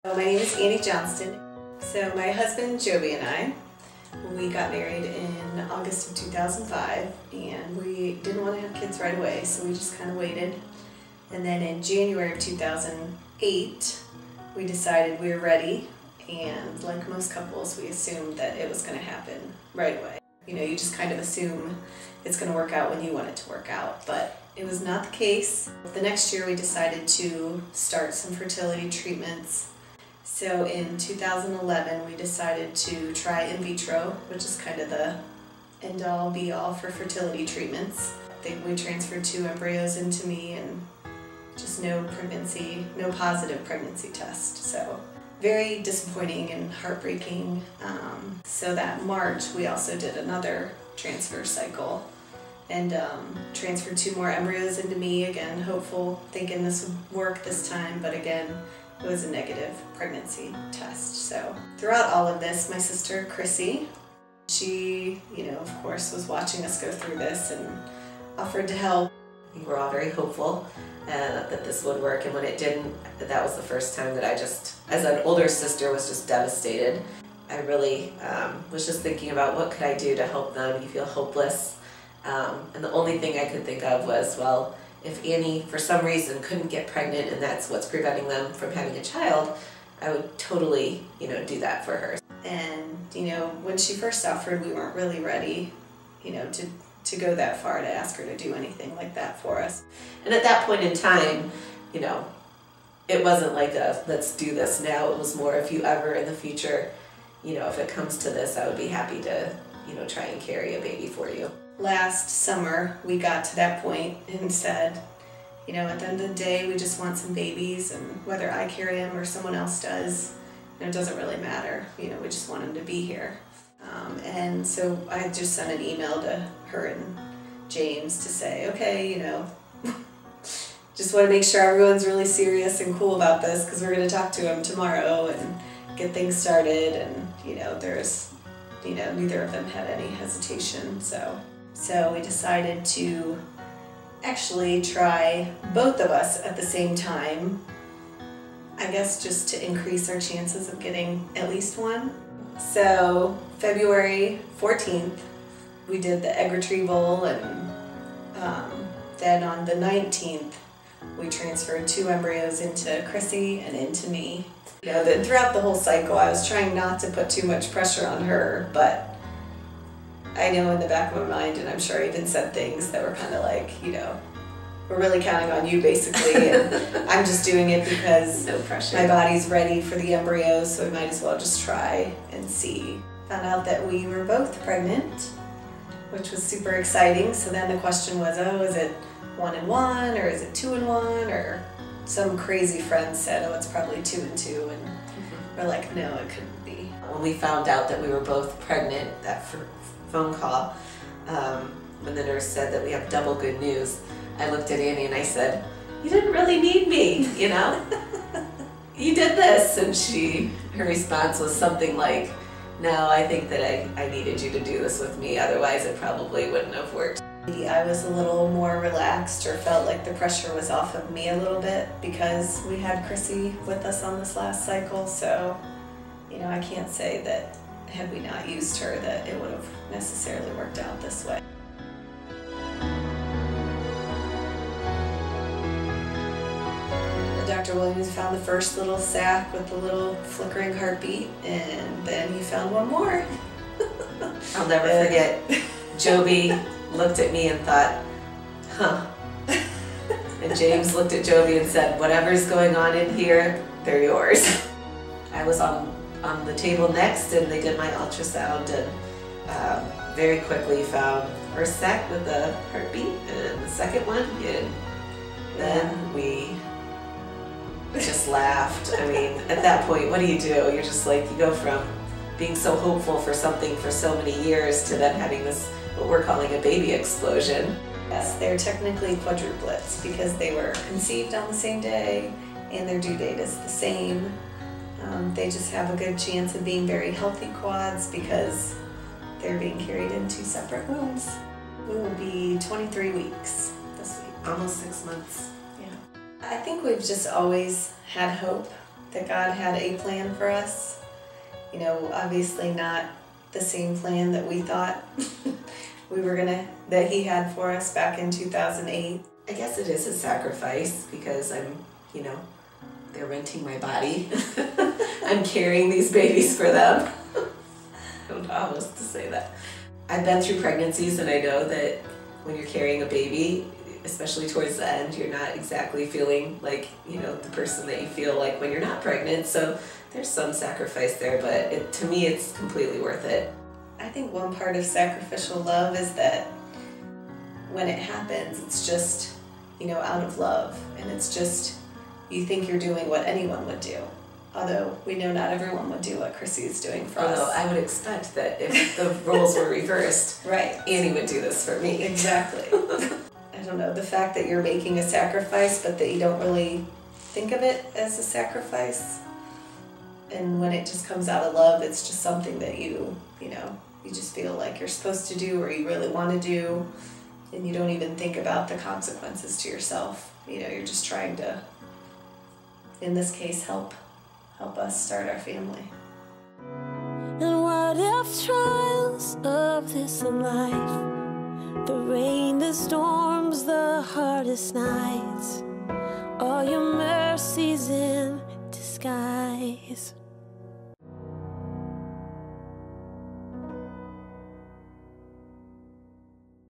My name is Annie Johnston. So my husband Joby and I, we got married in August of 2005, and we didn't want to have kids right away, so we just kind of waited. And then in January of 2008, we decided we were ready, and like most couples, we assumed that it was going to happen right away. You know, you just kind of assume it's going to work out when you want it to work out, but it was not the case. The next year we decided to start some fertility treatments. So in 2011 we decided to try in vitro, which is kind of the end-all be-all for fertility treatments. We transferred 2 embryos into me and just no positive pregnancy test. So very disappointing and heartbreaking. So that March we also did another transfer cycle and transferred 2 more embryos into me, again hopeful, thinking this would work this time, but again it was a negative pregnancy test. So throughout all of this, my sister Chrissy, she, of course was watching us go through this and offered to help. We were all very hopeful that this would work, and when it didn't, that was the first time that I just, as an older sister, was just devastated. I really was just thinking about what could I do to help them. You feel hopeless, and the only thing I could think of was, well, if Annie for some reason couldn't get pregnant and that's what's preventing them from having a child, I would totally, do that for her. And when she first offered, we weren't really ready, to go that far to ask her to do anything like that for us. And at that point in time, it wasn't like a let's do this now. It was more, if you ever in the future, if it comes to this, I would be happy to, try and carry a baby for you. Last summer we got to that point and said, at the end of the day we just want some babies, and whether I carry them or someone else does, it doesn't really matter. We just want them to be here. And so I just sent an email to her and James to say, okay, just want to make sure everyone's really serious and cool about this, because we're going to talk to him tomorrow and get things started. And there's neither of them had any hesitation. So we decided to actually try both of us at the same time, I guess just to increase our chances of getting at least one. So February 14th we did the egg retrieval, and then on the 19th we transferred 2 embryos into Chrissy and into me. Throughout the whole cycle I was trying not to put too much pressure on her, but I know in the back of my mind, and I'm sure I even said things that were kind of like, we're really counting on you basically, and I'm just doing it because no pressure. My body's ready for the embryos, so we might as well just try and see. Found out that we were both pregnant, which was super exciting. So then the question was, oh, is it 1 and 1, or is it 2 and 1, or some crazy friend said, oh, it's probably 2 and 2, and we're like, no, it couldn't be. When we found out that we were both pregnant, that phone call, when the nurse said that we have double good news, I looked at Annie and I said, you didn't really need me, you did this. And her response was something like, no, I think that I needed you to do this with me, otherwise it probably wouldn't have worked. I was a little more relaxed, or felt like the pressure was off of me a little bit, because we had Chrissy with us on this last cycle. So, I can't say that had we not used her that it would have necessarily worked out this way. Dr. Williams found the first little sac with the little flickering heartbeat, and then he found one more. I'll never forget. Joby looked at me and thought, huh. And James looked at Joby and said, whatever's going on in here, they're yours. I was on the table next, and they did my ultrasound, and very quickly found first sac with the heartbeat and the second one, and then we just laughed. I mean, at that point, what do? You're just like, you go from being so hopeful for something for so many years to then having this, what we're calling a baby explosion. Yes, they're technically quadruplets because they were conceived on the same day and their due date is the same. They just have a good chance of being very healthy quads because they're being carried in 2 separate wombs. We will be 23 weeks this week. Almost 6 months. Yeah. I think we've just always had hope that God had a plan for us. You know, obviously not the same plan that we thought that He had for us back in 2008. I guess it is a sacrifice because they're renting my body. I'm carrying these babies for them. I don't know how else to say that. I've been through pregnancies, and I know that when you're carrying a baby, especially towards the end, you're not exactly feeling like, the person that you feel like when you're not pregnant. So there's some sacrifice there, but to me, it's completely worth it. I think one part of sacrificial love is that when it happens, it's just, out of love. And it's just, you think you're doing what anyone would do. Although we know not everyone would do what Chrissy is doing for us. Although I would expect that if the roles were reversed, right, Annie would do this for me. Exactly. I don't know, the fact that you're making a sacrifice, but that you don't really think of it as a sacrifice. And when it just comes out of love, it's just something that you just feel like you're supposed to do or you really want to do. And you don't even think about the consequences to yourself. You're just trying to, in this case, help us start our family. And what if trials of this life, the rain, the storms, the hardest nights, all your mercies in disguise?